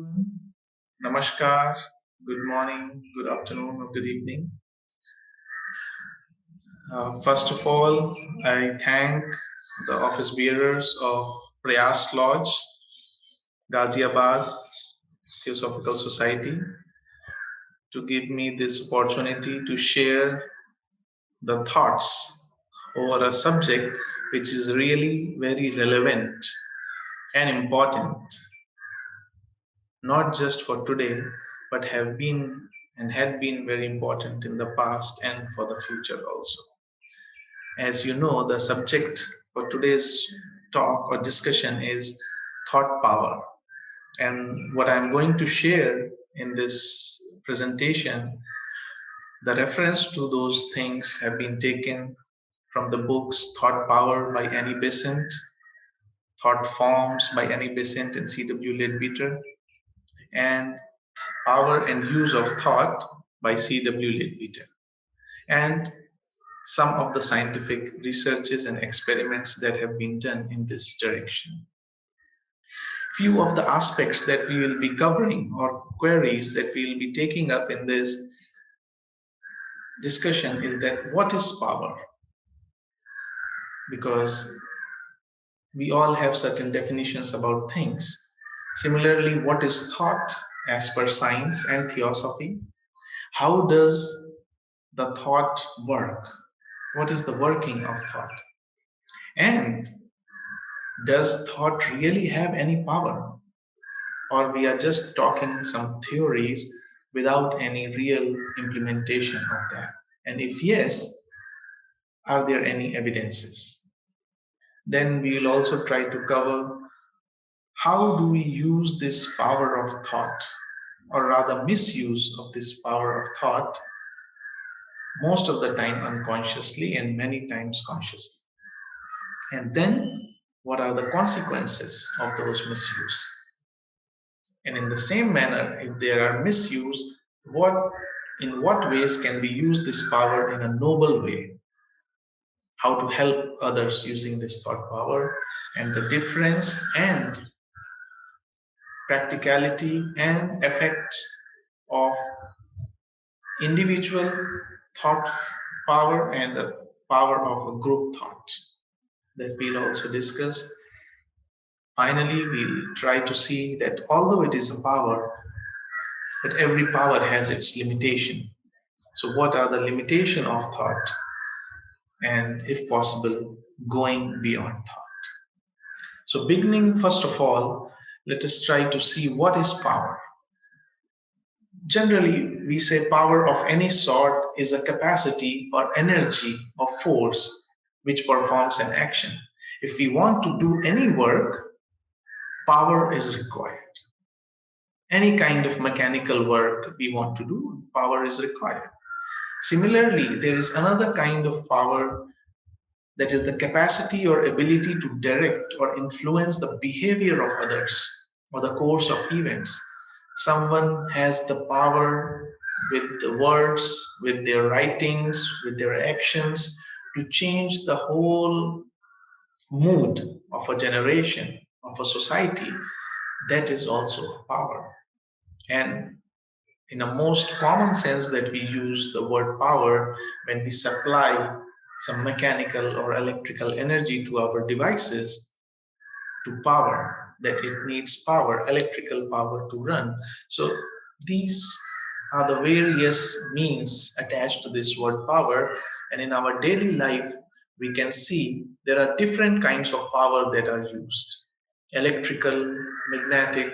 everyone. Namaskar, good morning, good afternoon, or good evening. First of all, I thank the office bearers of Prayas Lodge, Ghaziabad Theosophical Society, to give me this opportunity to share the thoughts over a subject which is really very relevant and important, not just for today, but have been and had been very important in the past and for the future also. As you know, the subject for today's talk or discussion is thought power. And what I'm going to share in this presentation, the reference to those things have been taken from the books Thought Power by Annie Besant, Thought Forms by Annie Besant and C.W. Leadbeater, and Power and Use of Thought by C.W. Leadbeater, and some of the scientific researches and experiments that have been done in this direction. Few of the aspects that we will be covering or queries that we will be taking up in this discussion is that what is power? Because we all have certain definitions about things. Similarly, what is thought as per science and theosophy? How does the thought work? What is the working of thought? And does thought really have any power? Or we are just talking some theories without any real implementation of that? And if yes, are there any evidences? Then we will also try to cover how do we use this power of thought, or rather misuse of this power of thought, most of the time unconsciously and many times consciously. And then what are the consequences of those misuse? And in the same manner, if there are misuse, in what ways can we use this power in a noble way? How to help others using this thought power, and the difference and practicality and effect of individual thought power and the power of a group thought that we'll also discuss. Finally, we'll try to see that although it is a power, that every power has its limitation. So what are the limitation of thought? And if possible, going beyond thought. So beginning first of all, let us try to see what is power. Generally, we say power of any sort is a capacity or energy or force which performs an action. If we want to do any work, power is required. Any kind of mechanical work we want to do, power is required. Similarly, there is another kind of power, that is the capacity or ability to direct or influence the behavior of others or the course of events. Someone has the power with the words, with their writings, with their actions to change the whole mood of a generation, of a society. That is also power. And in a most common sense that we use the word power when we supply some mechanical or electrical energy to our devices to power, that it needs power, electrical power to run. So these are the various means attached to this word power. And in our daily life, we can see there are different kinds of power that are used: electrical, magnetic,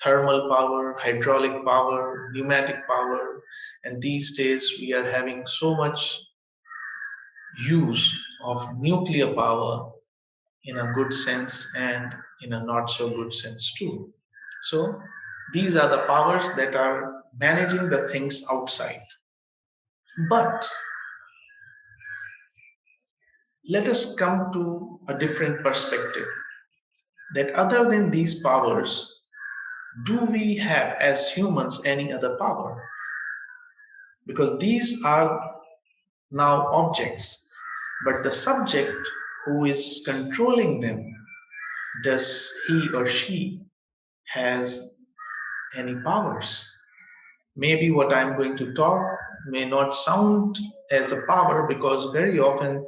thermal power, hydraulic power, pneumatic power. And these days we are having so much use of nuclear power in a good sense and in a not so good sense too. So these are the powers that are managing the things outside. But let us come to a different perspective, that other than these powers, do we have as humans any other power? Because these are now objects, but the subject who is controlling them, does he or she has any powers. Maybe what I'm going to talk may not sound as a power, because very often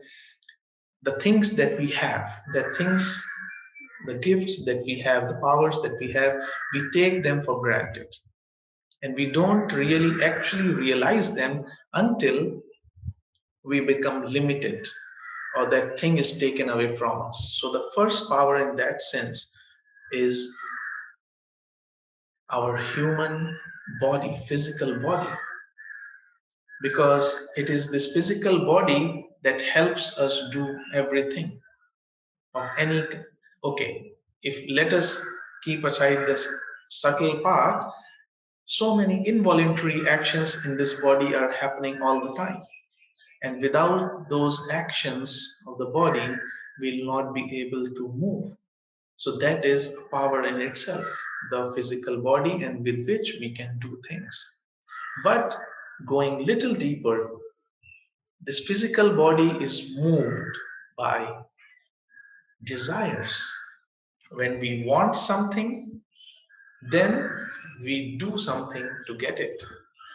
the things that we have, the gifts that we have, the powers that we have, we take them for granted. And we don't really actually realize them until we become limited or that thing is taken away from us. So the first power in that sense is our human body, physical body, because it is this physical body that helps us do everything of any. Okay, if let us keep aside this subtle part, so many involuntary actions in this body are happening all the time, and without those actions of the body we'll not be able to move. So that is a power in itself, the physical body, and with which we can do things. But going little deeper, this physical body is moved by desires. When we want something, then we do something to get it.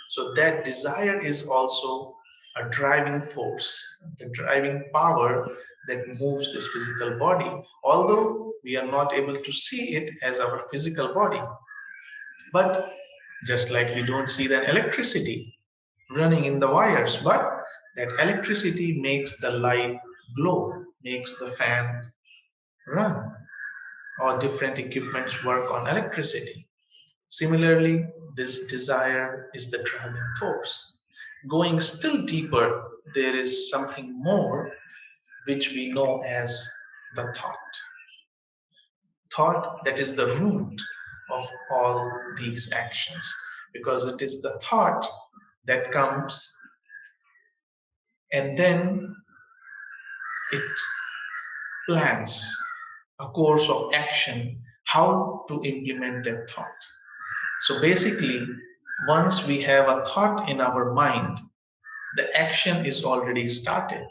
So that desire is also a driving force, the driving power that moves this physical body, although we are not able to see it as our physical body. But just like we don't see that electricity running in the wires, but that electricity makes the light glow, makes the fan run, or different equipments work on electricity. Similarly, this desire is the driving force. Going still deeper, there is something more which we know as the thought. Thought that is the root of all these actions, because it is the thought that comes and then it plans a course of action, how to implement that thought. So basically, once we have a thought in our mind, the action is already started.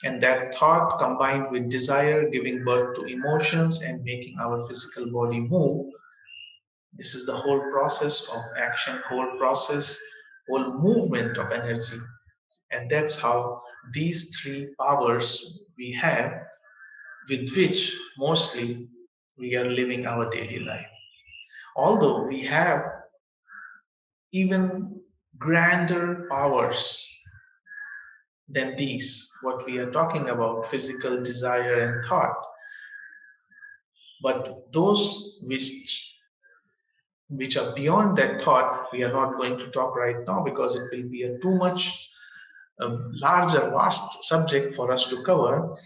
And that thought combined with desire, giving birth to emotions and making our physical body move, this is the whole process of action, whole process, whole movement of energy. And that's how these three powers we have, with which mostly we are living our daily life. Although we have even grander powers than these, what we are talking about, physical desire and thought. But those which are beyond that thought, we are not going to talk right now, because it will be a too much a larger, vast subject for us to cover.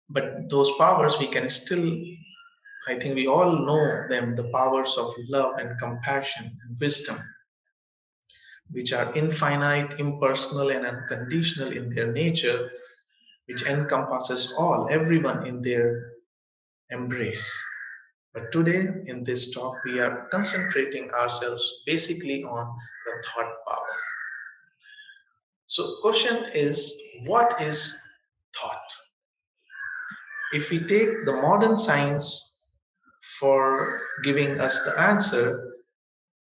But those powers we can still, I think we all know them, the powers of love and compassion and wisdom, which are infinite, impersonal, and unconditional in their nature, which encompasses all, everyone in their embrace. But today, in this talk, we are concentrating ourselves basically on the thought power. So, question is, what is thought? If we take the modern science for giving us the answer,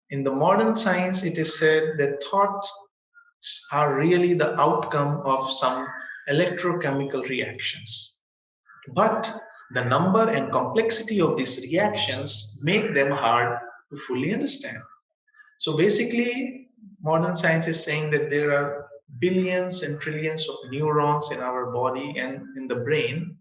in the modern science, it is said that thoughts are really the outcome of some electrochemical reactions. But the number and complexity of these reactions make them hard to fully understand. So basically, modern science is saying that there are billions and trillions of neurons in our body and in the brain.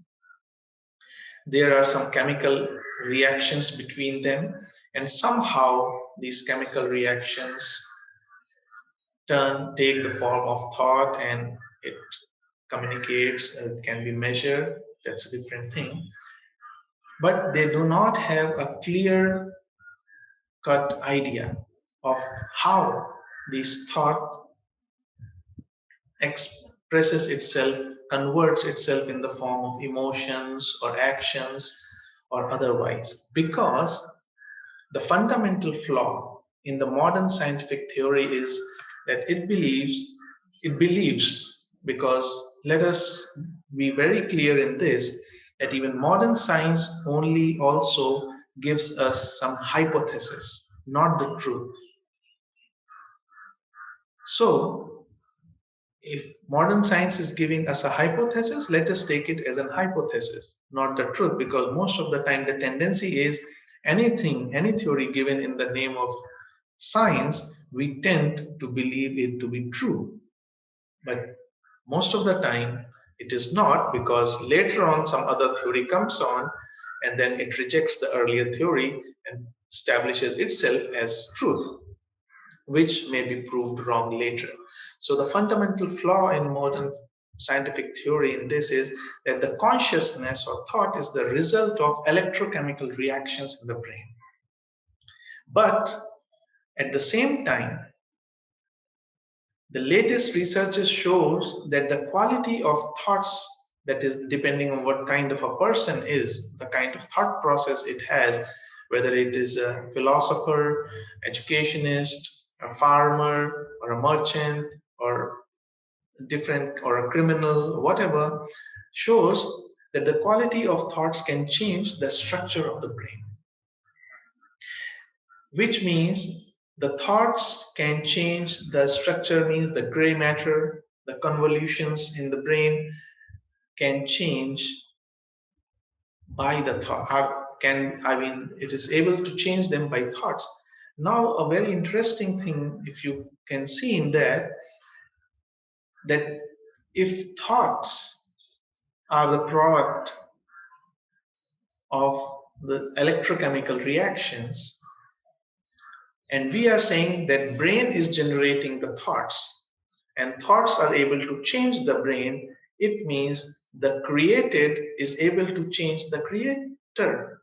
There are some chemical reactions between them, and somehow these chemical reactions take the form of thought, and it communicates, it can be measured. That's a different thing. But they do not have a clear cut idea of how this thought expresses itself, converts itself in the form of emotions or actions or otherwise. Because the fundamental flaw in the modern scientific theory is that it believes, because let us be very clear in this, that even modern science only also gives us some hypothesis. not the truth. So, if modern science is giving us a hypothesis, let us take it as an hypothesis, not the truth, because most of the time the tendency is anything, any theory given in the name of science, we tend to believe it to be true. But most of the time it is not, because later on some other theory comes on and then it rejects the earlier theory and establishes itself as truth, which may be proved wrong later. So the fundamental flaw in modern scientific theory in this is that the consciousness or thought is the result of electrochemical reactions in the brain. But at the same time, the latest research shows that the quality of thoughts, that is depending on what kind of a person is, the kind of thought process it has, whether it is a philosopher, educationist, a farmer, or a merchant, or different, or a criminal, whatever, shows that the quality of thoughts can change the structure of the brain, which means the thoughts can change the structure, means the gray matter, the convolutions in the brain can change by the thought, it is able to change them by thoughts. Now a very interesting thing, if you can see in that if thoughts are the product of the electrochemical reactions, and we are saying that brain is generating the thoughts and thoughts are able to change the brain, it means the created is able to change the creator,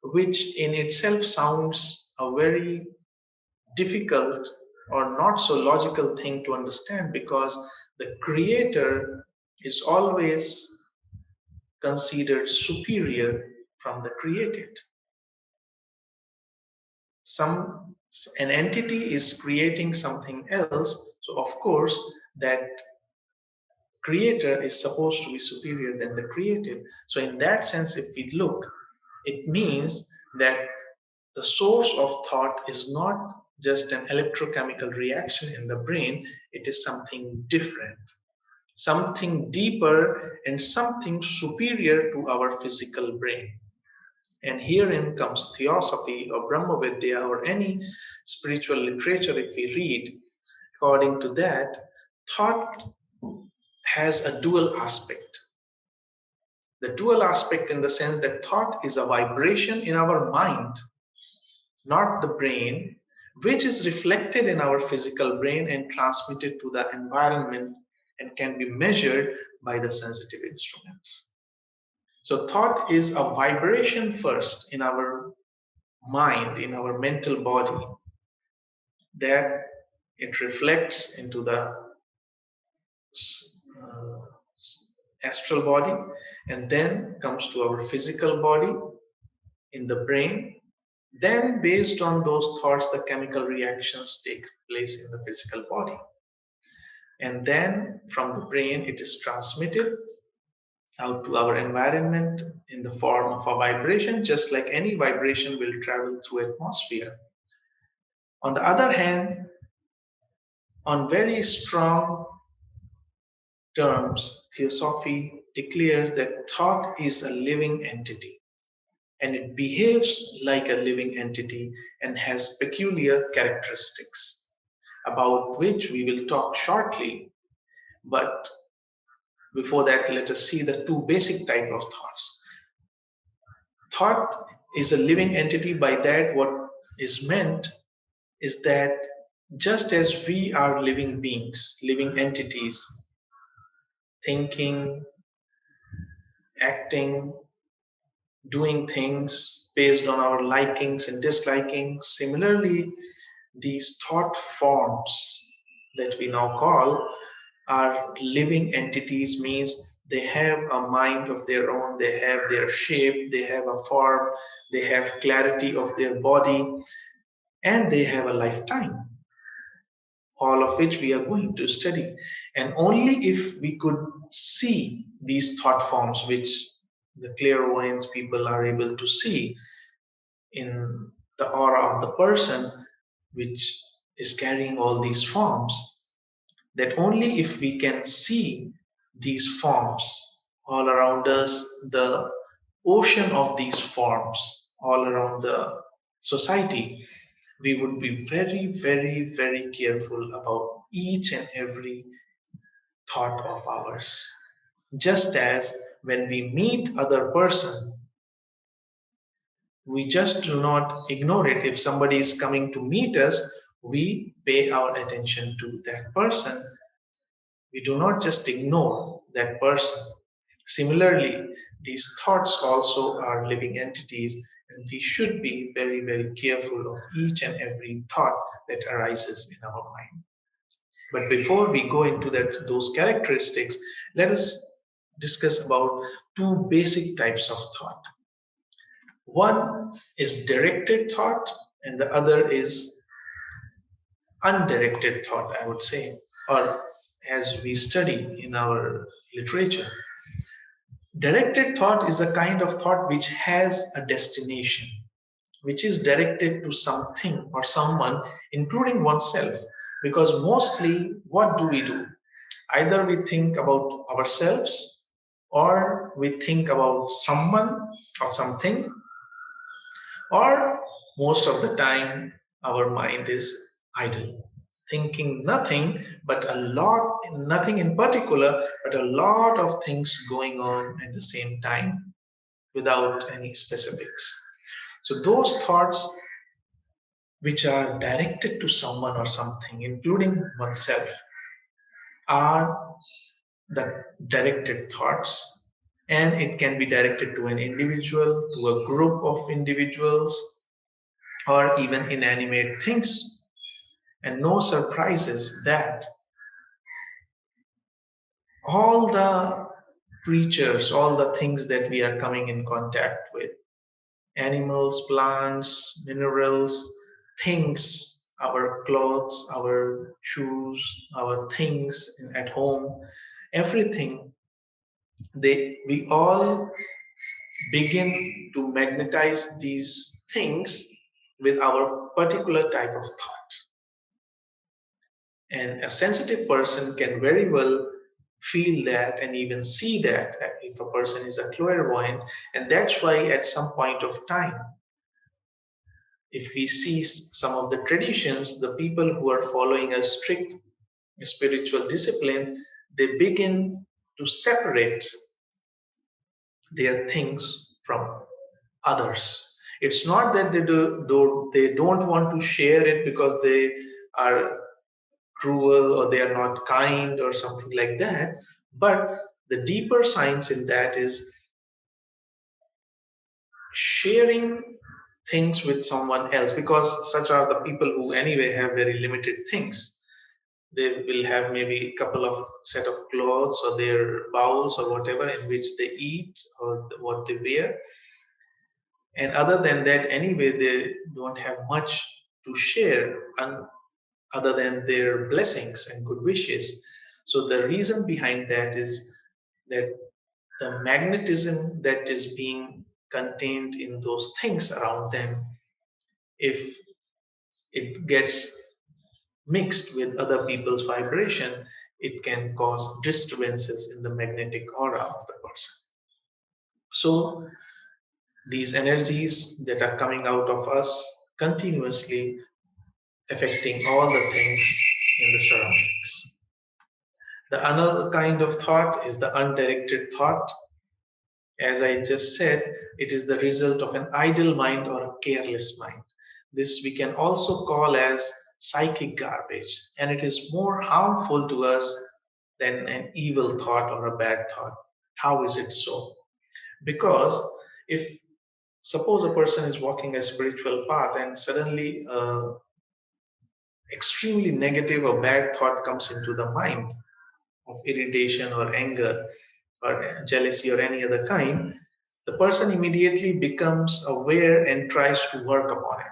which in itself sounds a very difficult or not so logical thing to understand, because the creator is always considered superior from the created. An entity is creating something else, so of course that creator is supposed to be superior than the created. So in that sense, if we look, it means that the source of thought is not just an electrochemical reaction in the brain, it is something different, something deeper, and something superior to our physical brain. And herein comes Theosophy or Brahma Vidya or any spiritual literature, if we read, according to that, thought has a dual aspect. The dual aspect in the sense that thought is a vibration in our mind, not the brain, which is reflected in our physical brain and transmitted to the environment and can be measured by the sensitive instruments. So thought is a vibration first in our mind, in our mental body, that it reflects into the uh, astral body, and then comes to our physical body in the brain. Then based on those thoughts, the chemical reactions take place in the physical body. And then from the brain, it is transmitted out to our environment in the form of a vibration, just like any vibration will travel through atmosphere. On the other hand, on very strong terms, Theosophy declares that thought is a living entity and it behaves like a living entity and has peculiar characteristics about which we will talk shortly. But before that, let us see the two basic type of thoughts. Thought is a living entity. By that, what is meant is that just as we are living beings, living entities, thinking, acting, doing things based on our likings and dislikings, similarly, these thought forms that we now call are living entities, means they have a mind of their own, they have their shape, they have a form, they have clarity of their body, and they have a lifetime, all of which we are going to study. And only if we could see these thought forms, which the clairvoyant people are able to see in the aura of the person which is carrying all these forms, that only if we can see these forms all around us, the ocean of these forms all around the society, we would be very, very, very careful about each and every thought of ours. Just as when we meet other person, we just do not ignore it. If somebody is coming to meet us, we pay our attention to that person. We do not just ignore that person. Similarly, these thoughts also are living entities, and we should be very, very careful of each and every thought that arises in our mind. But before we go into those characteristics, let us discuss about two basic types of thought. One is directed thought, and the other is undirected thought, I would say, or as we study in our literature. Directed thought is a kind of thought which has a destination, which is directed to something or someone, including oneself. Because mostly, what do we do? Either we think about ourselves, or we think about someone or something, or most of the time, our mind is idle, thinking nothing, but a lot, nothing in particular, but a lot of things going on at the same time without any specifics. So, those thoughts which are directed to someone or something, including oneself, are the directed thoughts, and it can be directed to an individual, to a group of individuals, or even inanimate things. And no surprises that all the creatures, all the things that we are coming in contact with, animals, plants, minerals, things, our clothes, our shoes, our things at home, everything, we all begin to magnetize these things with our particular type of thought. And a sensitive person can very well feel that and even see that if a person is a clairvoyant. And that's why at some point of time, if we see some of the traditions, the people who are following a strict spiritual discipline, they begin to separate their things from others. It's not that they don't want to share it because they are cruel or they are not kind or something like that. But the deeper science in that is sharing things with someone else, because such are the people who anyway have very limited things. They will have maybe a couple of set of clothes or their bowls or whatever in which they eat or what they wear. And other than that, anyway, they don't have much to share other than their blessings and good wishes. So the reason behind that is that the magnetism that is being contained in those things around them, if it gets mixed with other people's vibration, it can cause disturbances in the magnetic aura of the person. So these energies that are coming out of us continuously affecting all the things in the surroundings. The another kind of thought is the undirected thought. As I just said, it is the result of an idle mind or a careless mind. This we can also call as psychic garbage, and it is more harmful to us than an evil thought or a bad thought. How is it so? Because if suppose a person is walking a spiritual path and suddenly extremely negative or bad thought comes into the mind of irritation or anger or jealousy or any other kind, the person immediately becomes aware and tries to work upon it.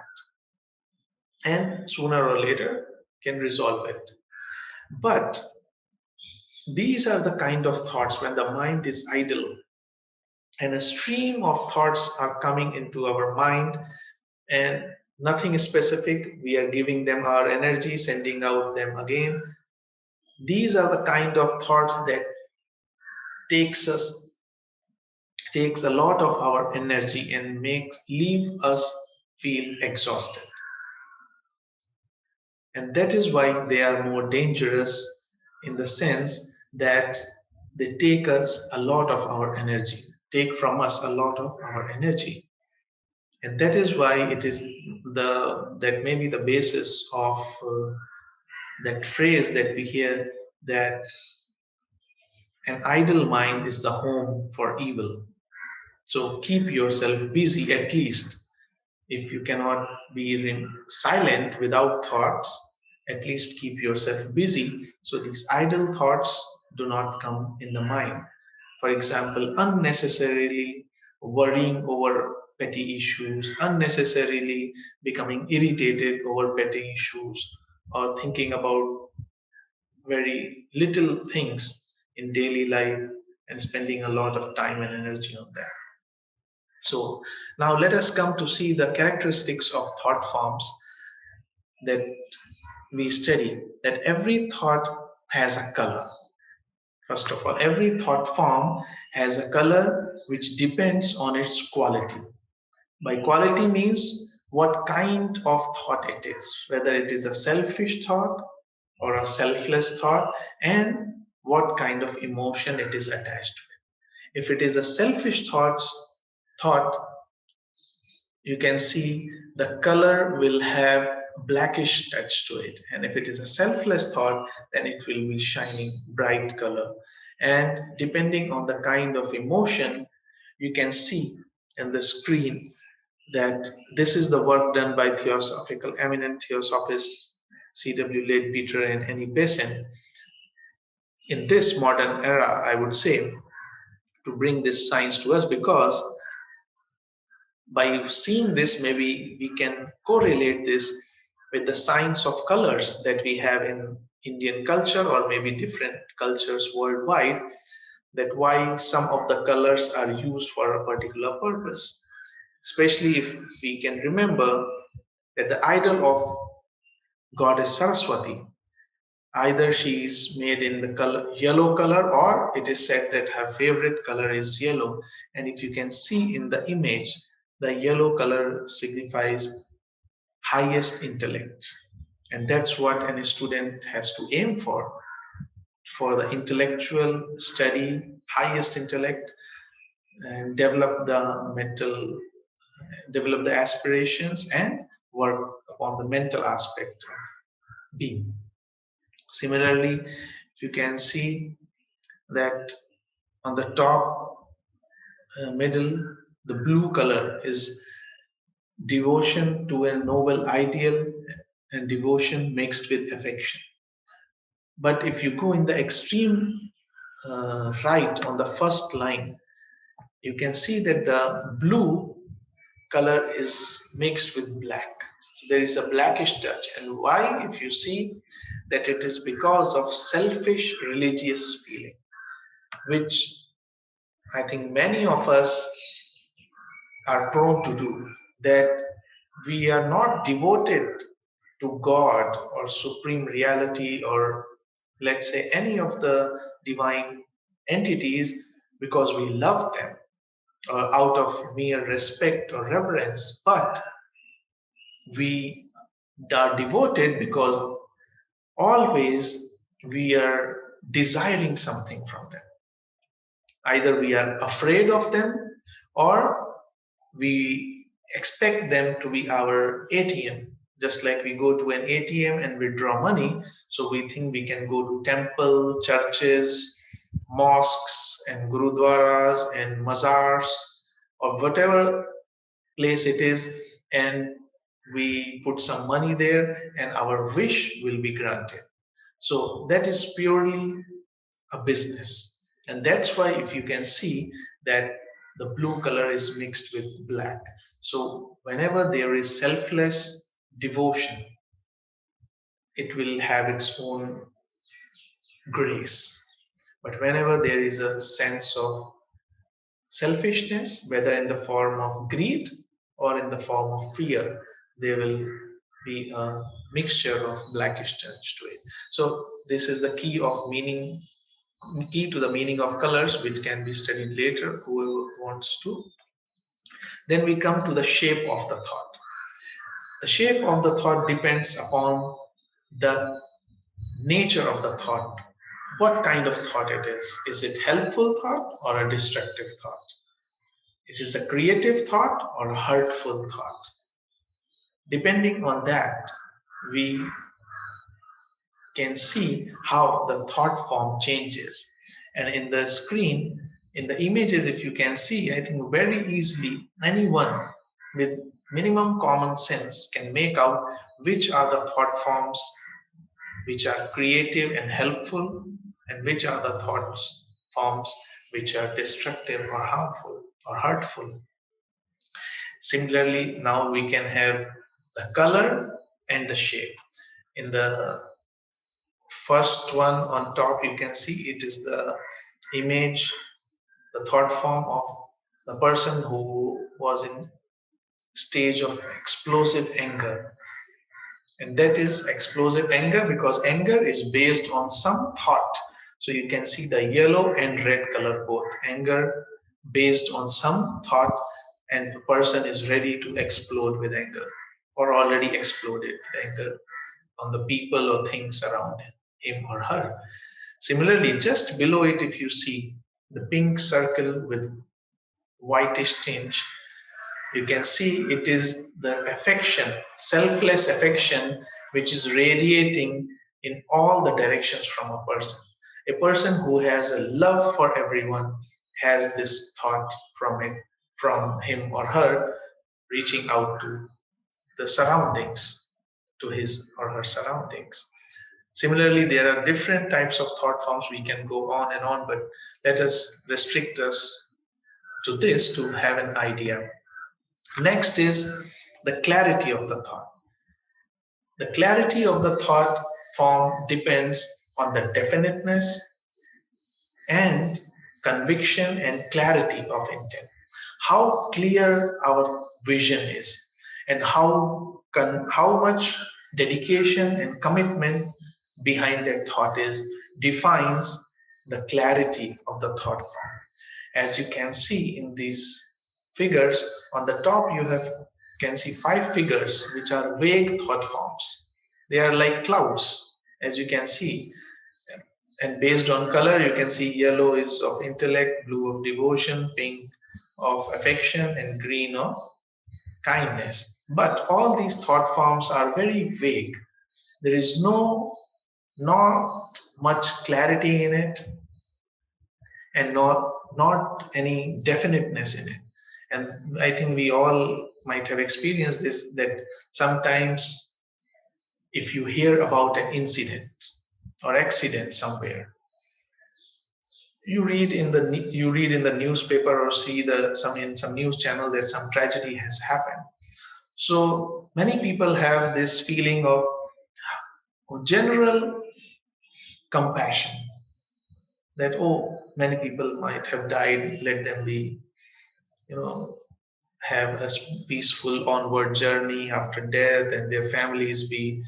And sooner or later can resolve it. But these are the kind of thoughts when the mind is idle and a stream of thoughts are coming into our mind, and Nothing specific. We are giving them our energy, sending out them again. These are the kind of thoughts that takes us takes a lot of our energy and makes leave us feel exhausted. And that is why they are more dangerous, in the sense that they take us a lot of our energy, take from us a lot of our energy. And that is why it is that may be the basis of that phrase that we hear, that an idle mind is the home for evil. So keep yourself busy, at least. If you cannot be silent without thoughts, at least keep yourself busy so these idle thoughts do not come in the mind. For example, unnecessarily worrying over petty issues, unnecessarily becoming irritated over petty issues, or thinking about very little things in daily life and spending a lot of time and energy on that. So now let us come to see the characteristics of thought forms that we study. That every thought has a color. First of all, every thought form has a color which depends on its quality. By quality means what kind of thought it is, whether it is a selfish thought or a selfless thought, and what kind of emotion it is attached with. If it is a selfish thought, you can see the color will have blackish touch to it. And if it is a selfless thought, then it will be shining bright color. And depending on the kind of emotion, you can see in the screen that this is the work done by eminent theosophists C.W. Leadbeater and Annie Besant in this modern era, I would say, to bring this science to us, because by seeing this, maybe we can correlate this with the science of colors that we have in Indian culture, or maybe different cultures worldwide, that why some of the colors are used for a particular purpose. Especially if we can remember that the idol of goddess Saraswati, either she is made in the color yellow color, or it is said that her favorite color is yellow. And if you can see in the image, the yellow color signifies highest intellect, and that's what any student has to aim for the intellectual study, highest intellect, and develop the aspirations and work upon the mental aspect of being. Similarly, you can see that on the top middle, the blue color is devotion to a noble ideal, and devotion mixed with affection. But if you go in the extreme right on the first line, you can see that the blue color is mixed with black. So there is a blackish touch. And why? If you see that it is because of selfish religious feeling, which I think many of us are prone to do, that we are not devoted to God or supreme reality, or let's say any of the divine entities, because we love them out of mere respect or reverence, but we are devoted because always we are desiring something from them. Either we are afraid of them, or we expect them to be our ATM. Just like we go to an ATM and withdraw money, so we think we can go to temple, churches, mosques, and gurudwaras and mazars, or whatever place it is, and we put some money there and our wish will be granted. So that is purely a business. And that's why if you can see that the blue color is mixed with black. So whenever there is selfless devotion, it will have its own grace. But whenever there is a sense of selfishness, whether in the form of greed or in the form of fear, there will be a mixture of blackish touch to it. So this is the key to the meaning of colors, which can be studied later, whoever wants to. Then we come to the shape of the thought. The shape of the thought depends upon the nature of the thought. What kind of thought it is? Is it helpful thought or a destructive thought? It is a creative thought or a hurtful thought? Depending on that, we can see how the thought form changes. And in the screen, in the images, if you can see, I think very easily anyone with minimum common sense can make out which are the thought forms which are creative and helpful, and which are the thoughts forms which are destructive or harmful or hurtful. Similarly, now we can have the color and the shape. In the first one on top, you can see it is the image, the thought form of the person who was in stage of explosive anger. And that is explosive anger because anger is based on some thought. So you can see the yellow and red color both. Anger based on some thought, and the person is ready to explode with anger or already exploded with anger on the people or things around him or her. Similarly, just below it, if you see the pink circle with whitish tinge, you can see it is the affection, selfless affection, which is radiating in all the directions from a person. A person who has a love for everyone has this thought from him or her, reaching out to the surroundings, to his or her surroundings. Similarly, there are different types of thought forms. We can go on and on, but let us restrict us to this to have an idea. Next is the clarity of the thought. The clarity of the thought form depends on the definiteness and conviction and clarity of intent. How clear our vision is, and how much dedication and commitment behind that thought is defines the clarity of the thought form. As you can see in these figures, on the top you can see 5 figures which are vague thought forms. They are like clouds, as you can see. And based on color, you can see yellow is of intellect, blue of devotion, pink of affection, and green of kindness. But all these thought forms are very vague. There is not much clarity in it, and not any definiteness in it. And I think we all might have experienced this, that sometimes if you hear about an incident or accident somewhere, you read in the newspaper or see in some news channel that some tragedy has happened. So many people have this feeling of general compassion, that many people might have died, let them be, have a peaceful onward journey after death, and their families be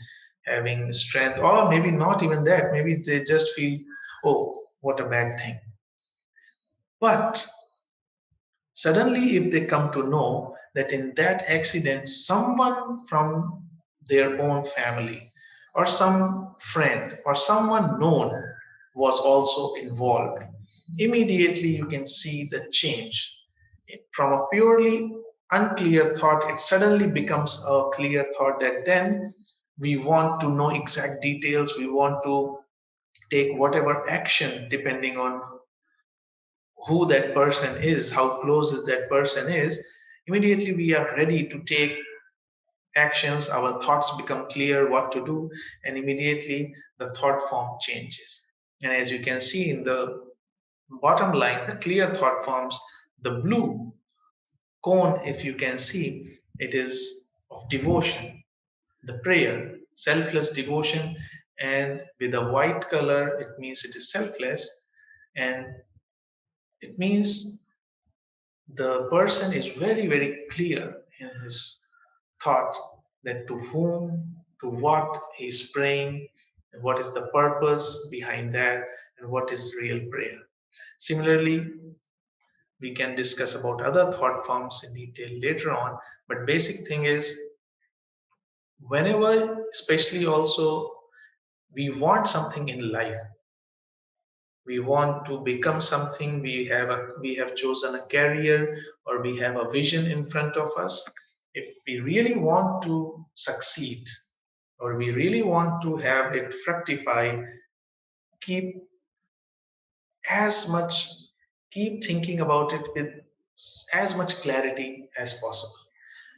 having strength, or maybe not even that, maybe they just feel, oh, what a bad thing. But suddenly, if they come to know that in that accident, someone from their own family or some friend or someone known was also involved, immediately you can see the change. From a purely unclear thought, it suddenly becomes a clear thought that then we want to know exact details, we want to take whatever action depending on who that person is, how close is that person is. Immediately we are ready to take actions, our thoughts become clear what to do, and immediately the thought form changes. And as you can see in the bottom line, the clear thought forms, the blue cone, if you can see, it is of devotion, the prayer, selfless devotion, and with a white color, it means it is selfless, and it means the person is very, very clear in his thought that to whom, to what he is praying, and what is the purpose behind that, and what is real prayer. Similarly, we can discuss about other thought forms in detail later on, but basic thing is whenever, especially also, we want something in life, we want to become something, we have chosen a career or we have a vision in front of us. If we really want to succeed or we really want to have it fructify, keep as much keep thinking about it with as much clarity as possible,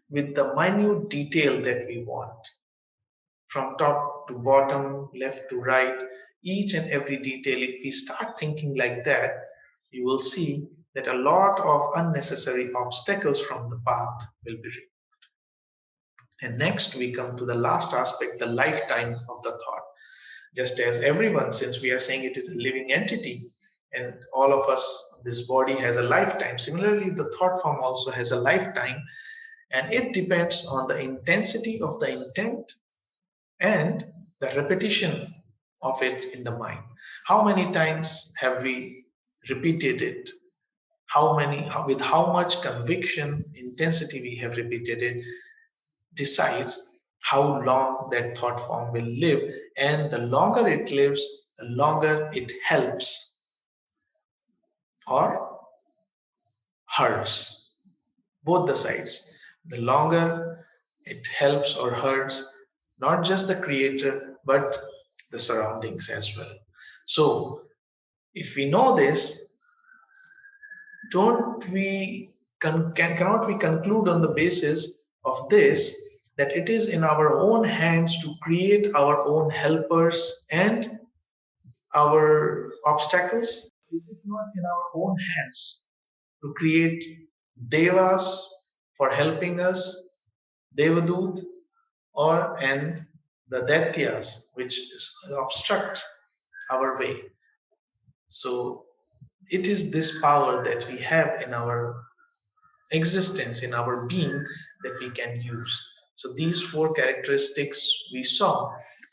with the minute detail that we want, from top to bottom, left to right, each and every detail. If we start thinking like that, you will see that a lot of unnecessary obstacles from the path will be removed. And next, we come to the last aspect, the lifetime of the thought. Just as everyone, since we are saying it is a living entity, and all of us, this body has a lifetime, similarly, the thought form also has a lifetime, and it depends on the intensity of the intent and the repetition of it in the mind. How many times have we repeated it? With how much conviction, intensity we have repeated it, decides how long that thought form will live. And the longer it lives, the longer it helps or hurts. Both the sides. The longer it helps or hurts not just the creator, but the surroundings as well. So, if we know this, don't we cannot we conclude on the basis of this that it is in our own hands to create our own helpers and our obstacles? Is it not in our own hands to create devas for helping us, devadut, or and the daityas which obstruct our way? So it is this power that we have in our existence, in our being, that we can use. So these four characteristics we saw.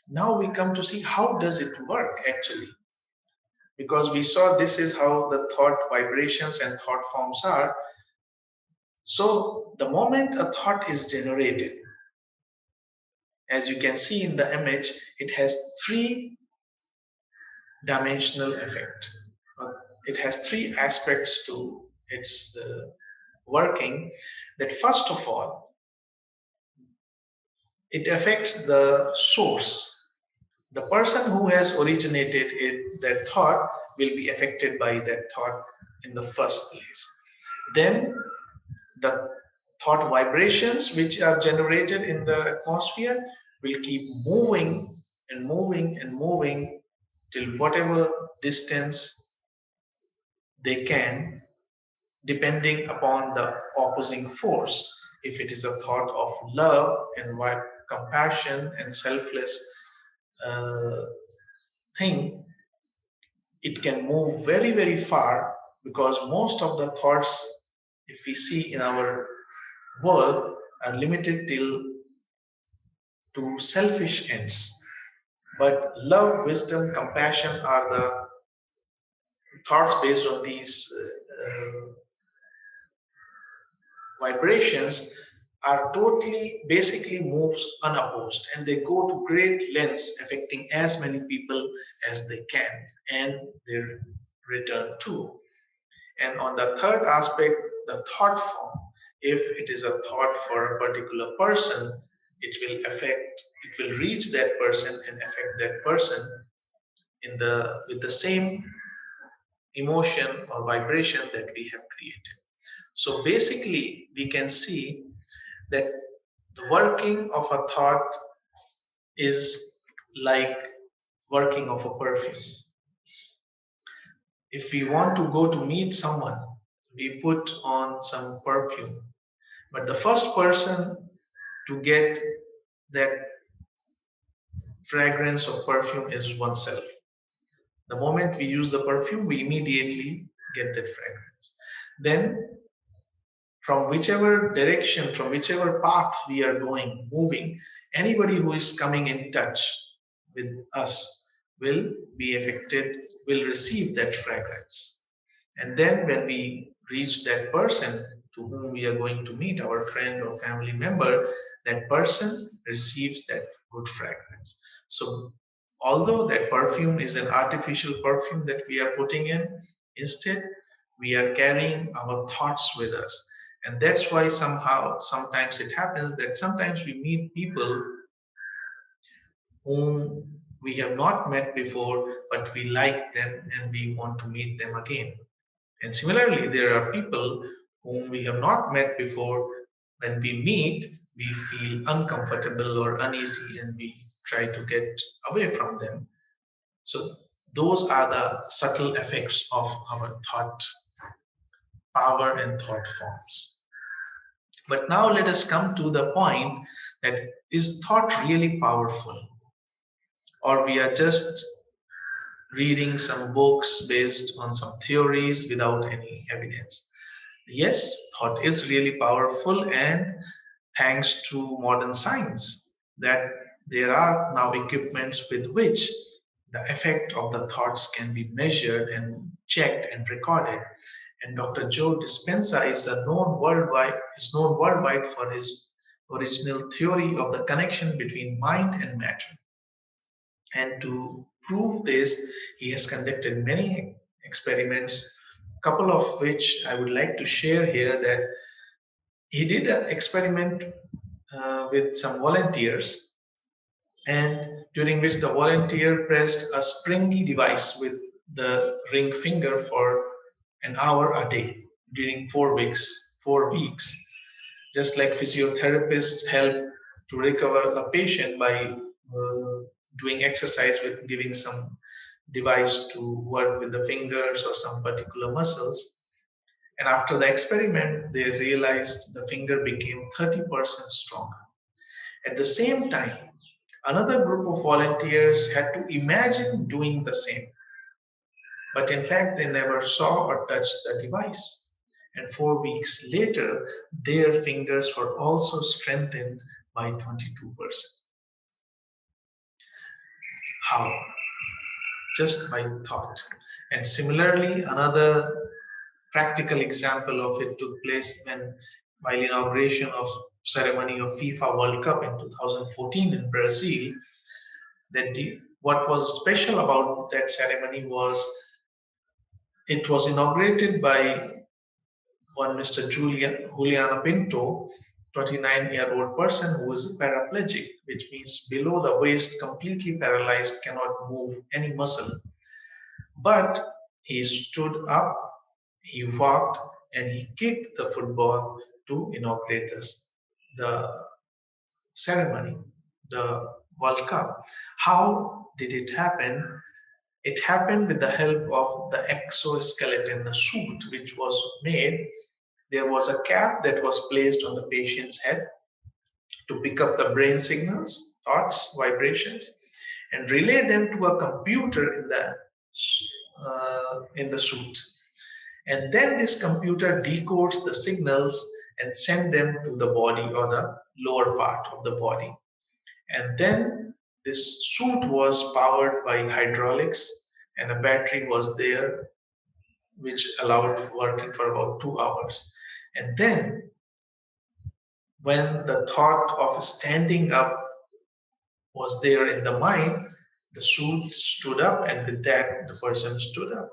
Now we come to see how does it work actually, because we saw this is how the thought vibrations and thought forms are. So the moment a thought is generated, as you can see in the image, it has three dimensional effect. It has three aspects to its working. That first of all, it affects the source. The person who has originated it, that thought, will be affected by that thought in the first place. Then the thought vibrations which are generated in the atmosphere will keep moving and moving and moving till whatever distance they can, depending upon the opposing force. If it is a thought of love and compassion and selfless uh, thing, it can move very, very far, because most of the thoughts, if we see in our world, are limited to selfish ends. But love, wisdom, compassion are the thoughts based on these vibrations, are totally basically moves unopposed, and they go to great lengths affecting as many people as they can and their return too. And on the third aspect, the thought form, if it is a thought for a particular person, it will reach that person and affect that person with the same emotion or vibration that we have created. So basically, we can see that the working of a thought is like working of a perfume. If we want to go to meet someone, we put on some perfume. But the first person to get that fragrance of perfume is oneself. The moment we use the perfume, we immediately get that fragrance. Then, from whichever direction, from whichever path we are moving, anybody who is coming in touch with us will be affected, will receive that fragrance. And then when we reach that person to whom we are going to meet, our friend or family member, that person receives that good fragrance. So although that perfume is an artificial perfume that we are putting in, instead we are carrying our thoughts with us. And that's why sometimes it happens that sometimes we meet people whom we have not met before, but we like them and we want to meet them again. And similarly, there are people whom we have not met before. When we meet, we feel uncomfortable or uneasy and we try to get away from them. So, those are the subtle effects of our thought power and thought forms. But now let us come to the point that is thought really powerful? Or we are just reading some books based on some theories without any evidence? Yes, thought is really powerful, and thanks to modern science, that there are now equipments with which the effect of the thoughts can be measured and checked and recorded. And Dr. Joe Dispenza is known worldwide for his original theory of the connection between mind and matter. And to prove this, he has conducted many experiments, a couple of which I would like to share here. That he did an experiment with some volunteers, and during which the volunteer pressed a springy device with the ring finger for an hour a day during 4 weeks. 4 weeks, just like physiotherapists help to recover a patient by doing exercise with giving some device to work with the fingers or some particular muscles. And after the experiment, they realized the finger became 30% stronger. At the same time, another group of volunteers had to imagine doing the same. But in fact, they never saw or touched the device. And 4 weeks later, their fingers were also strengthened by 22%. How? Just by thought. And similarly, another practical example of it took place while inauguration of ceremony of FIFA World Cup in 2014 in Brazil. What was special about that ceremony was it was inaugurated by one Mr. Juliano Pinto, 29-year-old person who is paraplegic, which means below the waist, completely paralyzed, cannot move any muscle. But he stood up, he walked, and he kicked the football to inaugurate the ceremony, the World Cup. How did it happen? It happened with the help of the exoskeleton, the suit which was made. There was a cap that was placed on the patient's head to pick up the brain signals, thoughts, vibrations, and relay them to a computer in the suit. And then this computer decodes the signals and send them to the body or the lower part of the body. And then this suit was powered by hydraulics, and a battery was there which allowed it working for about 2 hours. And then when the thought of standing up was there in the mind, the suit stood up, and with that the person stood up.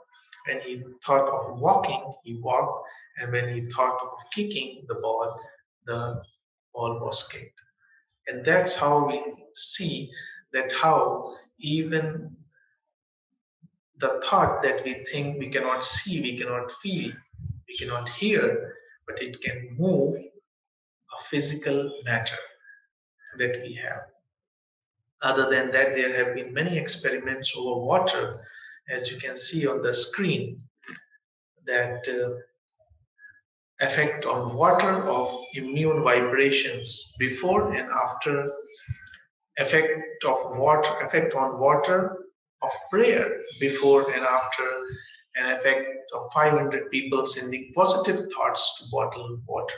When he thought of walking, he walked, and when he thought of kicking the ball was kicked. And that's how we see that how even the thought that we think we cannot see, we cannot feel, we cannot hear, but it can move a physical matter that we have. Other than that, there have been many experiments over water, as you can see on the screen, that effect on water of immune vibrations before and after, effect on water of prayer before and after, an effect of 500 people sending positive thoughts to bottled water.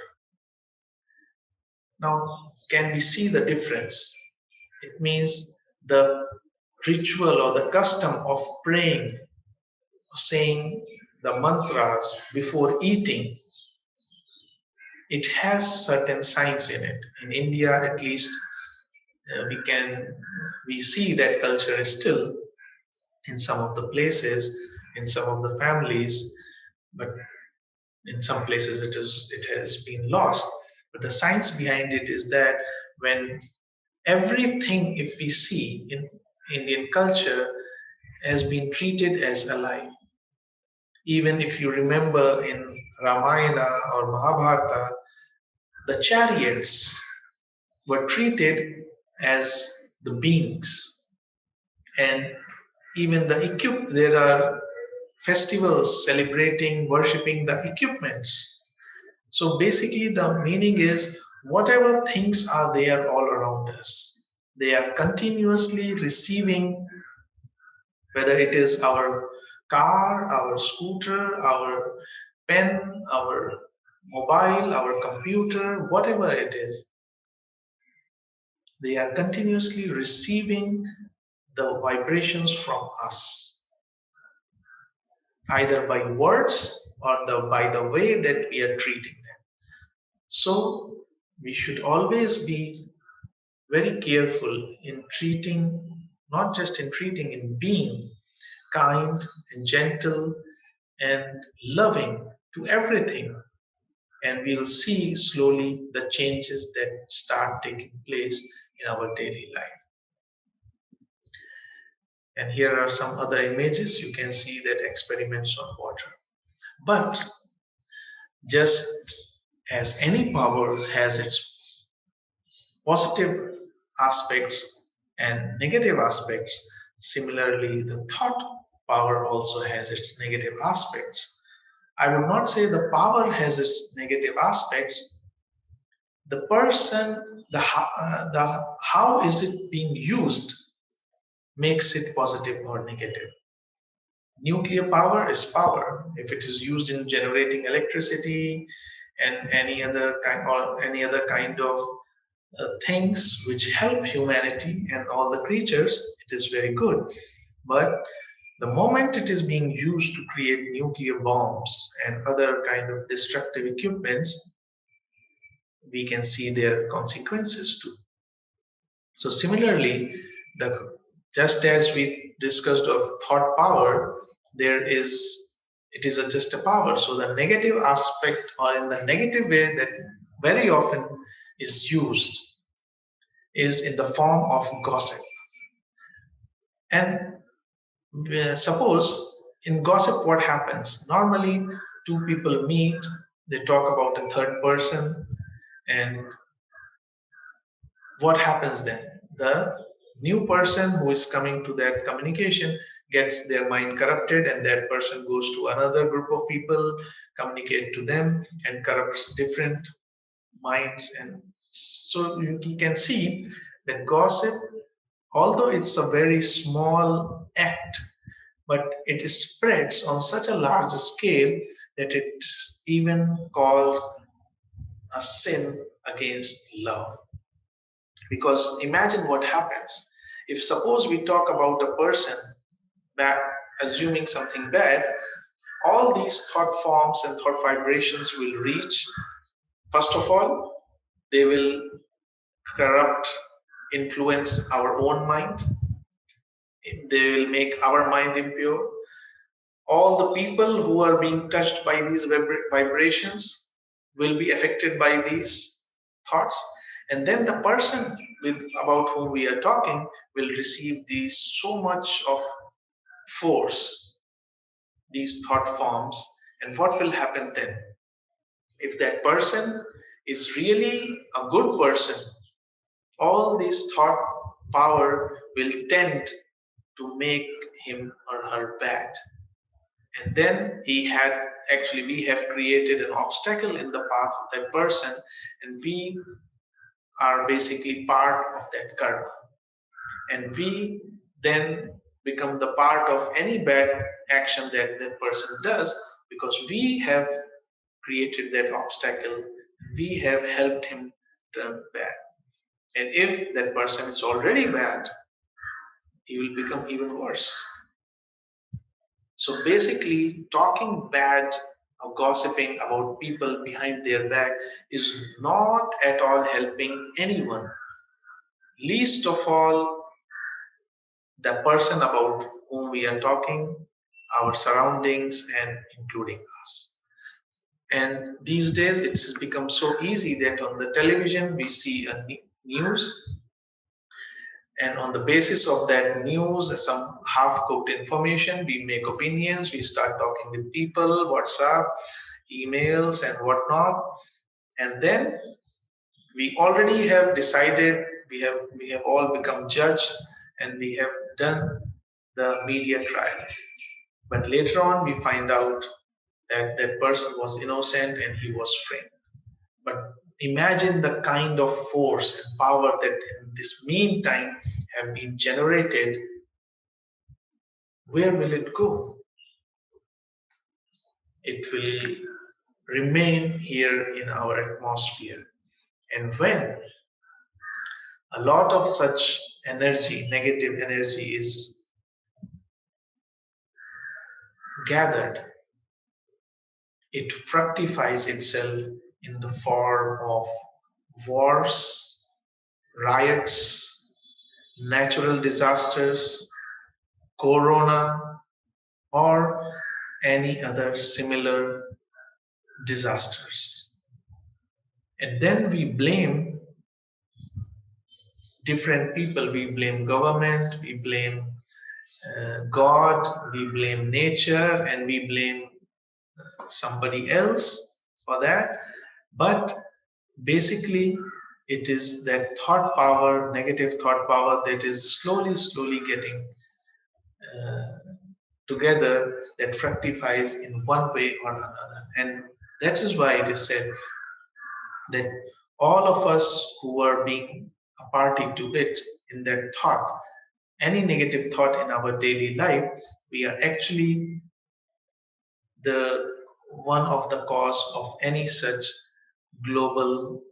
Now, can we see the difference? It means the ritual or the custom of praying, saying the mantras before eating, it has certain science in it. In India, at least, we see that culture is still in some of the places, in some of the families, but in some places it has been lost. But the science behind it is that when everything, if we see in Indian culture, has been treated as alive. Even if you remember in Ramayana or Mahabharata, the chariots were treated as the beings, and even there are festivals celebrating, worshipping the equipments. So basically, the meaning is whatever things are there all around us, they are continuously receiving, whether it is our car, our scooter, our pen, our mobile, our computer, whatever it is, they are continuously receiving the vibrations from us, either by words or by the way that we are treating them. So we should always be very careful in treating, not just in treating, in being kind and gentle and loving to everything. And we'll see slowly the changes that start taking place in our daily life. And here are some other images. You can see that experiments on water. But just as any power has its positive aspects and negative aspects, similarly, the thought power also has its negative aspects. I would not say the power has its negative aspects. The person, the how is it being used makes it positive or negative. Nuclear power is power. If it is used in generating electricity and any other kind of things which help humanity and all the creatures, it is very good. But the moment it is being used to create nuclear bombs and other kind of destructive equipments, we can see their consequences too. So similarly, the just as we discussed of thought power, there is it is just a power. So the negative aspect, or in the negative way that very often is used, is in the form of gossip. And suppose in gossip, what happens? Normally, two people meet, they talk about a third person, and what happens then? The new person who is coming to that communication gets their mind corrupted, and that person goes to another group of people, communicate to them, and corrupts different minds. And so you can see that gossip, although it's a very small act, but it spreads on such a large scale that it's even called a sin against love. Because imagine what happens if, suppose, we talk about a person that assuming something bad, all these thought forms and thought vibrations will reach. First of all, they will corrupt, influence our own mind. They will make our mind impure. All the people who are being touched by these vibrations will be affected by these thoughts, and then the person about whom we are talking will receive these so much of force, these thought forms. And what will happen then? If that person is really a good person, all this thought power will tend to make him or her bad. And then we have created an obstacle in the path of that person, and we are basically part of that karma. And we then, become the part of any bad action that that person does, because we have created that obstacle, we have helped him turn bad. And if that person is already bad, he will become even worse. So basically, talking bad or gossiping about people behind their back is not at all helping anyone. Least of all, the person about whom we are talking, our surroundings, and including us. And these days, it's become so easy that on the television we see a news, and on the basis of that news, some half-cooked information, we make opinions, we start talking with people, WhatsApp, emails, and whatnot, and then we already have decided, we have all become judged, and we have done the media trial. But later on, we find out that that person was innocent and he was framed. But imagine the kind of force and power that in this meantime have been generated. Where will it go? It will remain here in our atmosphere. And when a lot of such energy, negative energy, is gathered, it fructifies itself in the form of wars, riots, natural disasters, corona, or any other similar disasters. And then we blame different people. We blame government, we blame God, we blame nature, and we blame somebody else for that. But basically, it is that thought power, negative thought power, that is slowly getting together, that fructifies in one way or another. And that is why it is said that all of us who are being a party to it in that thought, any negative thought in our daily life, we are actually the one of the cause of any such global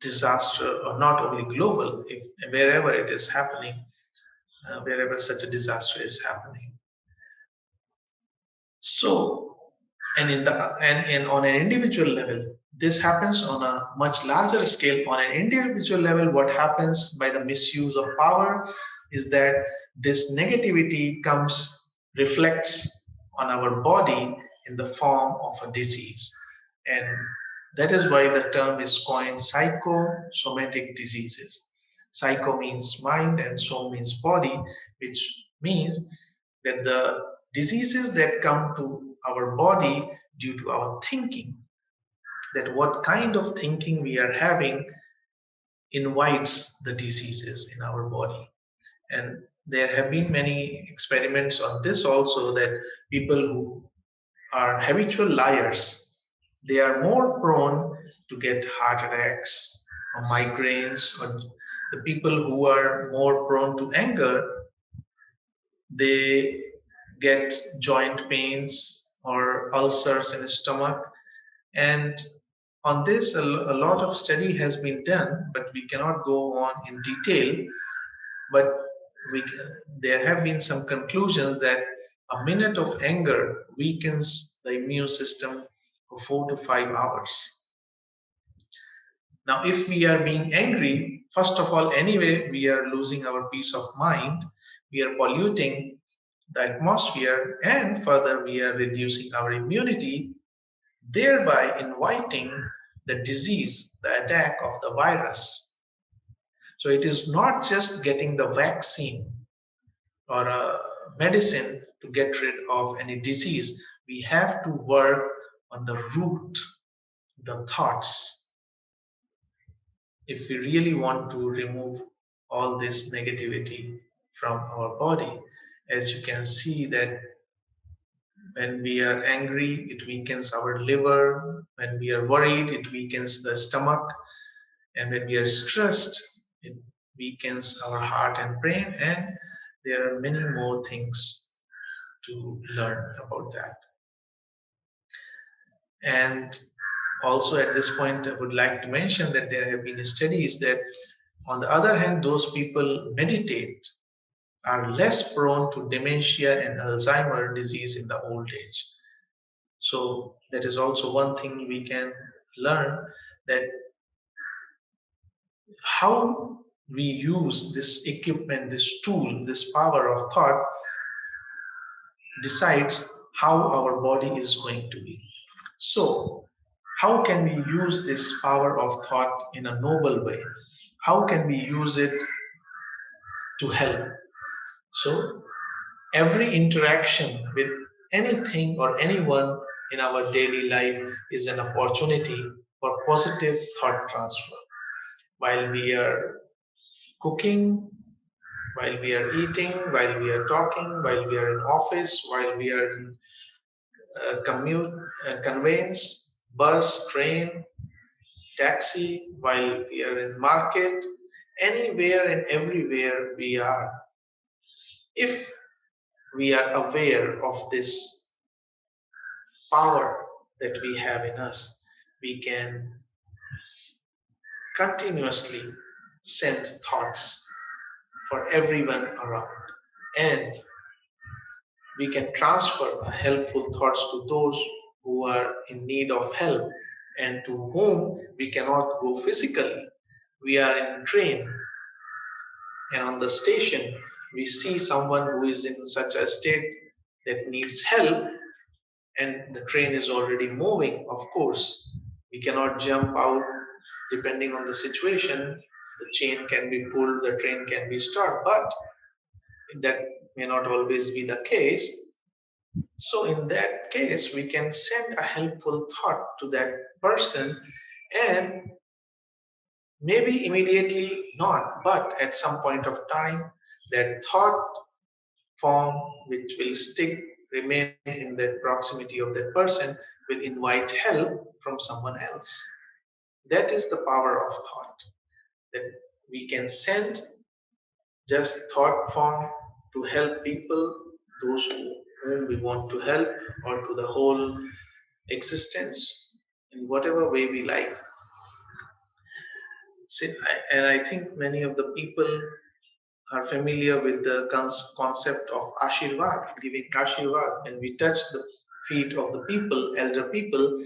disaster, or not only global, if wherever it is happening, wherever such a disaster is happening. So, and on an individual level, this happens on a much larger scale. On an individual level, what happens by the misuse of power is that this negativity reflects on our body in the form of a disease. And that is why the term is coined psychosomatic diseases. Psycho means mind and so means body, which means that the diseases that come to our body due to our thinking, that what kind of thinking we are having invites the diseases in our body. And there have been many experiments on this also, that people who are habitual liars, they are more prone to get heart attacks or migraines, or the people who are more prone to anger, they get joint pains or ulcers in the stomach. And on this, a lot of study has been done, but we cannot go on in detail. But there have been some conclusions that a minute of anger weakens the immune system for 4 to 5 hours. Now, if we are being angry, first of all, anyway, we are losing our peace of mind. We are polluting the atmosphere, and further, we are reducing our immunity, thereby inviting the disease, the attack of the virus. So it is not just getting the vaccine or a medicine to get rid of any disease. We have to work on the root, the thoughts, if we really want to remove all this negativity from our body. As you can see that when we are angry, it weakens our liver. When we are worried, it weakens the stomach. And when we are stressed, it weakens our heart and brain. And there are many more things to learn about that. And also at this point, I would like to mention that there have been studies that, on the other hand, those people meditate are less prone to dementia and Alzheimer disease in the old age. So that is also one thing we can learn, that how we use this equipment, this tool, this power of thought decides how our body is going to be. So how can we use this power of thought in a noble way? How can we use it to help? So every interaction with anything or anyone in our daily life is an opportunity for positive thought transfer. While we are cooking, while we are eating, while we are talking, while we are in office, while we are in commute, conveyance, bus, train, taxi, while we are in market, anywhere and everywhere we are. If we are aware of this power that we have in us, we can continuously send thoughts for everyone around, and we can transfer helpful thoughts to those who are in need of help and to whom we cannot go physically. We are in a train, and on the station we see someone who is in such a state that needs help, and the train is already moving. Of course, we cannot jump out. Depending on the situation, the chain can be pulled, the train can be stopped, but that may not always be the case. So in that case, we can send a helpful thought to that person, and maybe immediately not, but at some point of time, that thought form which will stick, remain in the proximity of that person, will invite help from someone else. That is the power of thought, that we can send just thought form to help people, those whom we want to help, or to the whole existence in whatever way we like. And I think many of the people are familiar with the concept of Ashirvad, giving Ashirvad. When we touch the feet of the people, elder people,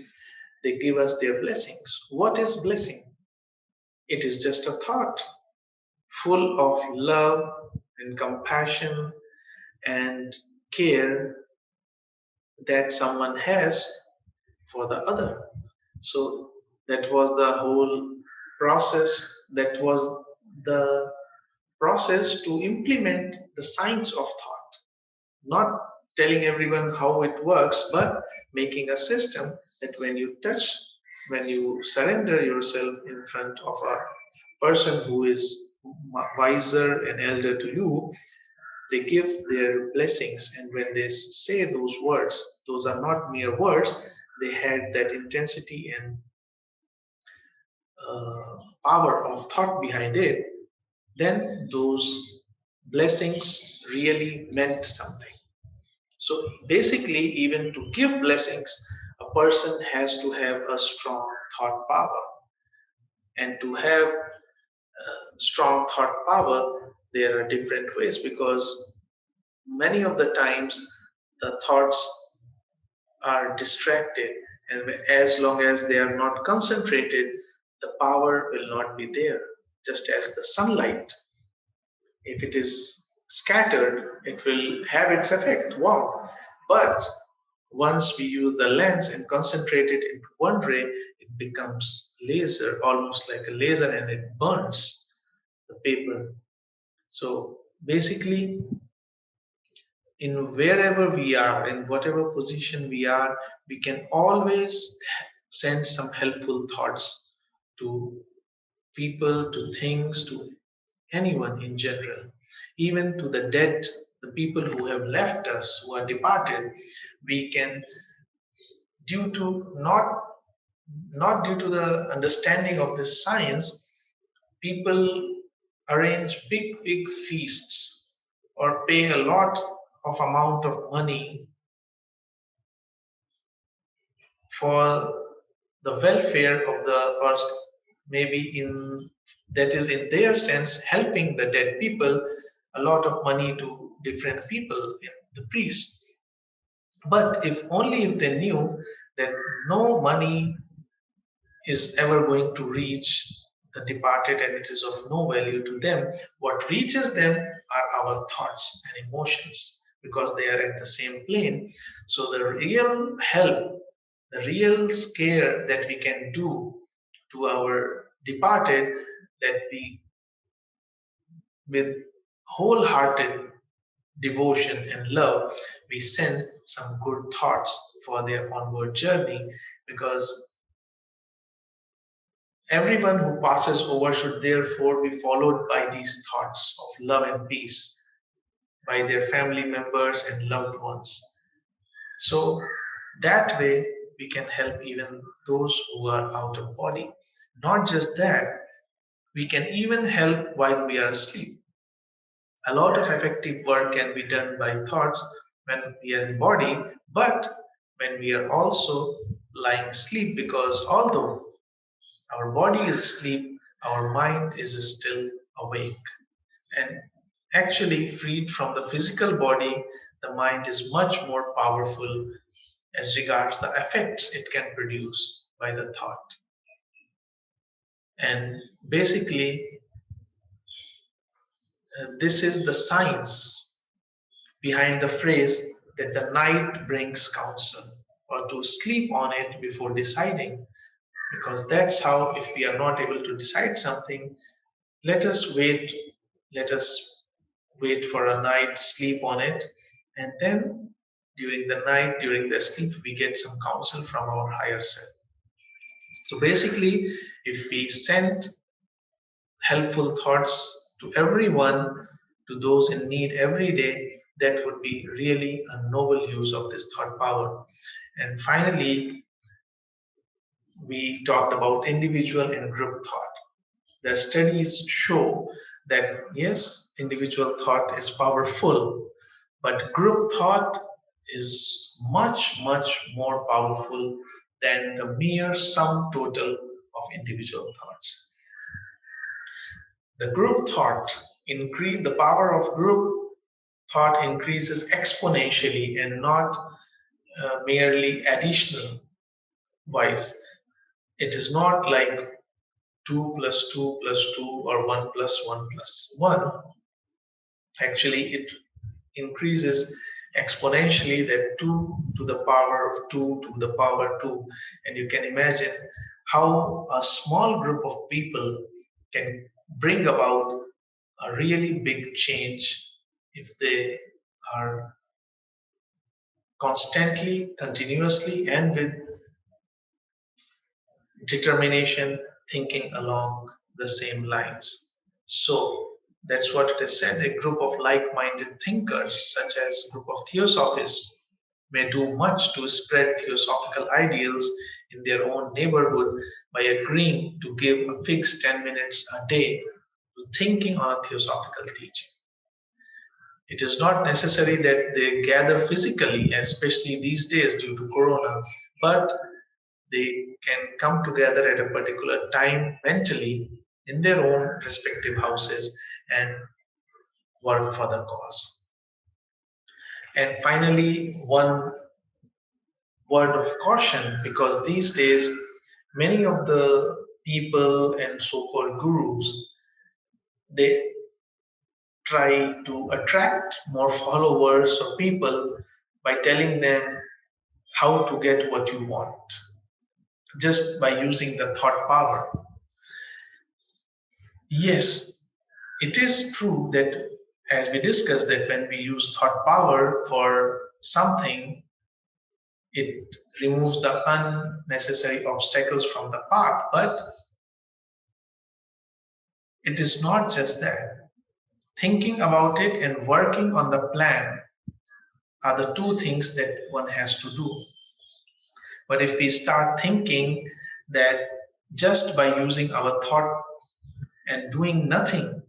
they give us their blessings. What is blessing? It is just a thought full of love and compassion and care that someone has for the other. So that was the whole process. That was the process to implement the science of thought. Not telling everyone how it works, but making a system that when you touch, when you surrender yourself in front of a person who is wiser and elder to you, they give their blessings. And when they say those words, those are not mere words, they had that intensity and power of thought behind it, then those blessings really meant something. So basically, even to give blessings, a person has to have a strong thought power. And to have strong thought power, there are different ways, because many of the times the thoughts are distracted, and as long as they are not concentrated, the power will not be there. Just as the sunlight, if it is scattered, it will have its effect. Wow. But once we use the lens and concentrate it into one ray, it becomes laser, almost like a laser, and it burns the paper. So basically, in wherever we are, in whatever position we are, we can always send some helpful thoughts to people, to things, to anyone in general, even to the dead, the people who have left us, who are departed. We can, due to not due to the understanding of this science, people arrange big feasts or pay a lot of amount of money for the welfare of the, or maybe in, that is in their sense, helping the dead people, a lot of money to different people, the priests. But if only if they knew that no money is ever going to reach the departed and it is of no value to them, what reaches them are our thoughts and emotions, because they are at the same plane. So the real help, the real care that we can do to our departed, that we, with wholehearted devotion and love, we send some good thoughts for their onward journey, because everyone who passes over should therefore be followed by these thoughts of love and peace by their family members and loved ones. So that way we can help even those who are out of body. Not just that, we can even help while we are asleep. A lot of effective work can be done by thoughts when we are in body, but when we are also lying asleep, because although our body is asleep, our mind is still awake. And actually, freed from the physical body, the mind is much more powerful as regards the effects it can produce by the thought. And basically, this is the science behind the phrase that the night brings counsel, or to sleep on it before deciding. Because that's how, if we are not able to decide something, let us wait, let us wait for a night, sleep on it, and then during the night, during the sleep, we get some counsel from our higher self. So basically, if we send helpful thoughts to everyone, to those in need every day, that would be really a noble use of this thought power. And finally, we talked about individual and group thought. The studies show that yes, individual thought is powerful, but group thought is much, much more powerful than the mere sum total of individual thoughts. The group thought increase, the power of group thought increases exponentially and not merely additional wise. It is not like 2 plus 2 plus 2 or 1 plus 1 plus 1. Actually, it increases exponentially, that 2 to the power of 2 to the power 2. And you can imagine how a small group of people can bring about a really big change if they are constantly, continuously, and with determination thinking along the same lines. So that's what it is said. A group of like-minded thinkers, such as a group of theosophists, may do much to spread theosophical ideals in their own neighborhood by agreeing to give a fixed 10 minutes a day to thinking on a theosophical teaching. It is not necessary that they gather physically, especially these days due to Corona, but they can come together at a particular time mentally in their own respective houses and work for the cause. And finally, one word of caution, because these days many of the people and so-called gurus, they try to attract more followers or people by telling them how to get what you want, just by using the thought power. Yes, it is true that, as we discussed, that when we use thought power for something, it removes the unnecessary obstacles from the path. But it is not just that. Thinking about it and working on the plan are the two things that one has to do. But if we start thinking that just by using our thought and doing nothing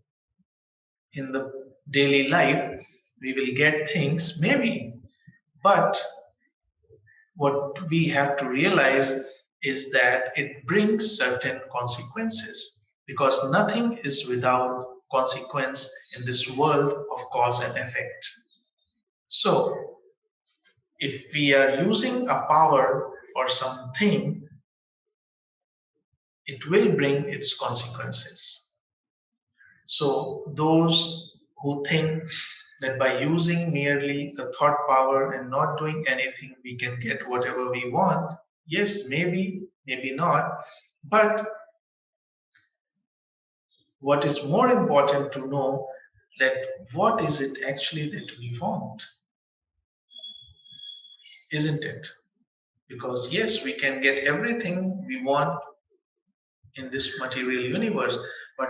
in the daily life, we will get things, maybe. But what we have to realize is that it brings certain consequences, because nothing is without consequence in this world of cause and effect. So, if we are using a power for something, it will bring its consequences. So, those who think that by using merely the thought power and not doing anything, we can get whatever we want, yes, maybe, maybe not. But what is more important to know that what is it actually that we want, isn't it? Because yes, we can get everything we want in this material universe, but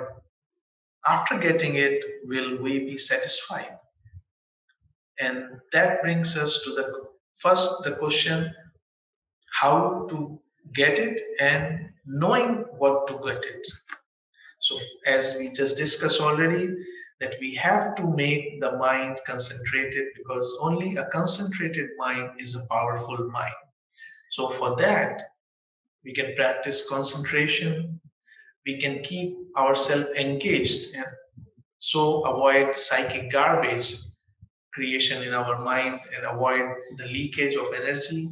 after getting it, will we be satisfied? And that brings us to the question, how to get it and knowing what to get it. So as we just discussed already, that we have to make the mind concentrated, because only a concentrated mind is a powerful mind. So for that, we can practice concentration. We can keep ourselves engaged and so avoid psychic garbage creation in our mind and avoid the leakage of energy.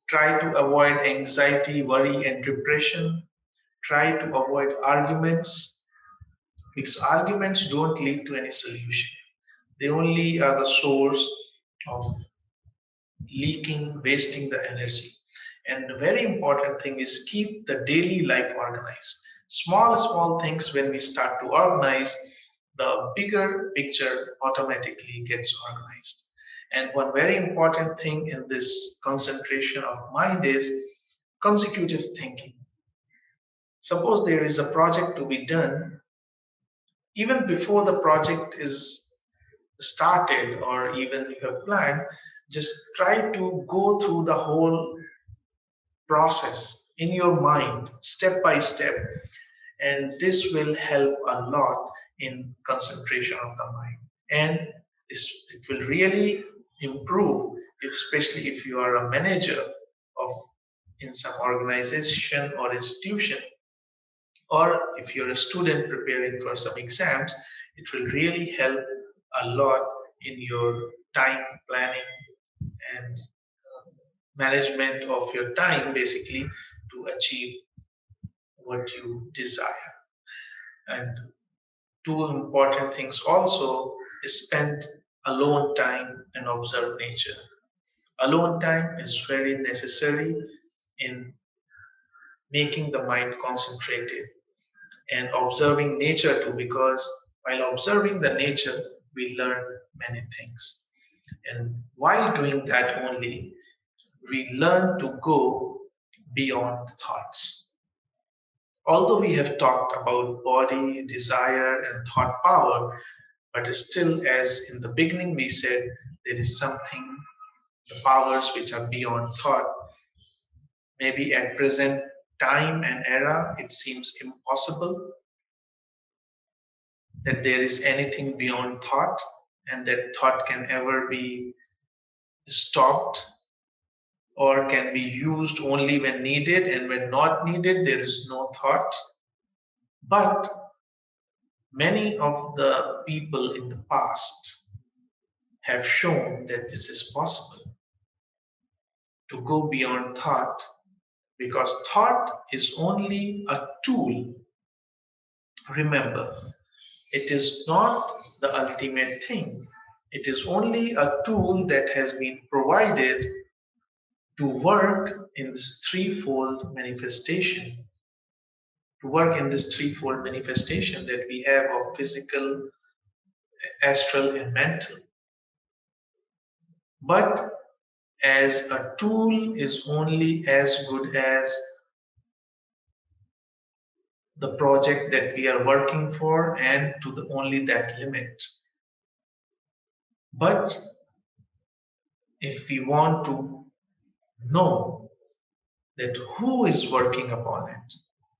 Try to avoid anxiety, worry, and depression. Try to avoid arguments, because arguments don't lead to any solution. They only are the source of leaking, wasting the energy. And the very important thing is keep the daily life organized. Small things, when we start to organize, the bigger picture automatically gets organized. And one very important thing in this concentration of mind is consecutive thinking. Suppose there is a project to be done, even before the project is started or even you have planned, just try to go through the whole process in your mind, step by step. And this will help a lot in concentration of the mind. And it will really improve, especially if you are a manager of in some organization or institution, or if you're a student preparing for some exams, it will really help a lot in your time planning and management of your time, basically, to achieve what you desire. And two important things also is spend alone time and observe nature. Alone time is very necessary in making the mind concentrated, and observing nature too, because while observing the nature, we learn many things. And while doing that only, we learn to go beyond thoughts. Although we have talked about body, desire, and thought power, but still, as in the beginning we said, there is something, the powers which are beyond thought. Maybe at present time and era, it seems impossible that there is anything beyond thought and that thought can ever be stopped or can be used only when needed, and when not needed, there is no thought. But many of the people in the past have shown that this is possible to go beyond thought, because thought is only a tool. Remember, it is not the ultimate thing. It is only a tool that has been provided to work in this threefold manifestation. To work in this threefold manifestation that we have of physical, astral, and mental. But as a tool is only as good as the project that we are working for, and to the only that limit. But if we want to know that who is working upon it,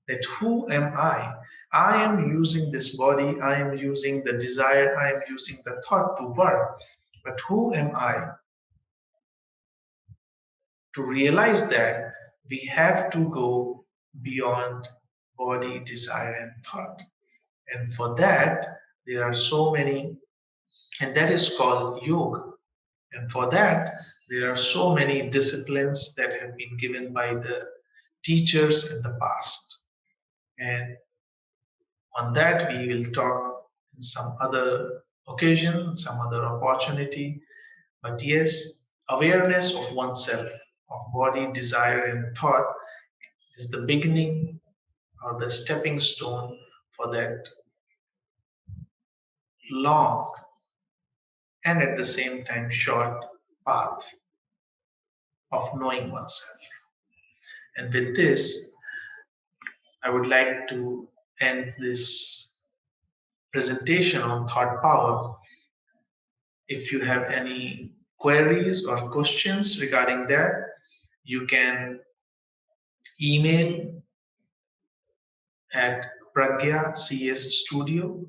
that who am I I am using this body, I am using the desire, I am using the thought to work. But who am I? To realize that, we have to go beyond body, desire, and thought. And for that, there are so many, and that is called yoga. And for that, there are so many disciplines that have been given by the teachers in the past. And on that, we will talk in some other occasion, some other opportunity. But yes, awareness of oneself, of body, desire, and thought is the beginning or the stepping stone for that long and at the same time short path of knowing oneself. And with this, I would like to end this presentation on thought power. If you have any queries or questions regarding that, you can email at PragyaCSstudio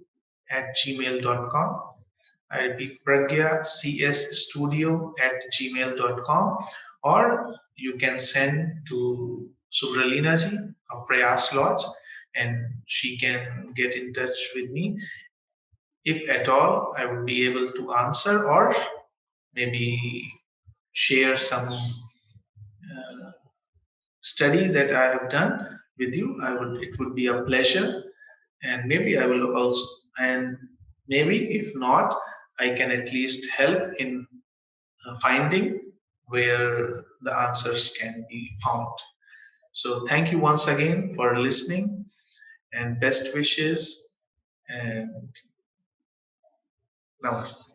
at gmail.com. I repeat, PragyaCSstudio at gmail.com, or you can send to Subralina ji of Prayas Lodge, and she can get in touch with me. If at all, I would be able to answer or maybe share some study that I have done with you. It would be a pleasure, and maybe I will also, and maybe if not, I can at least help in finding where the answers can be found. So thank you once again for listening, and best wishes, and namaste.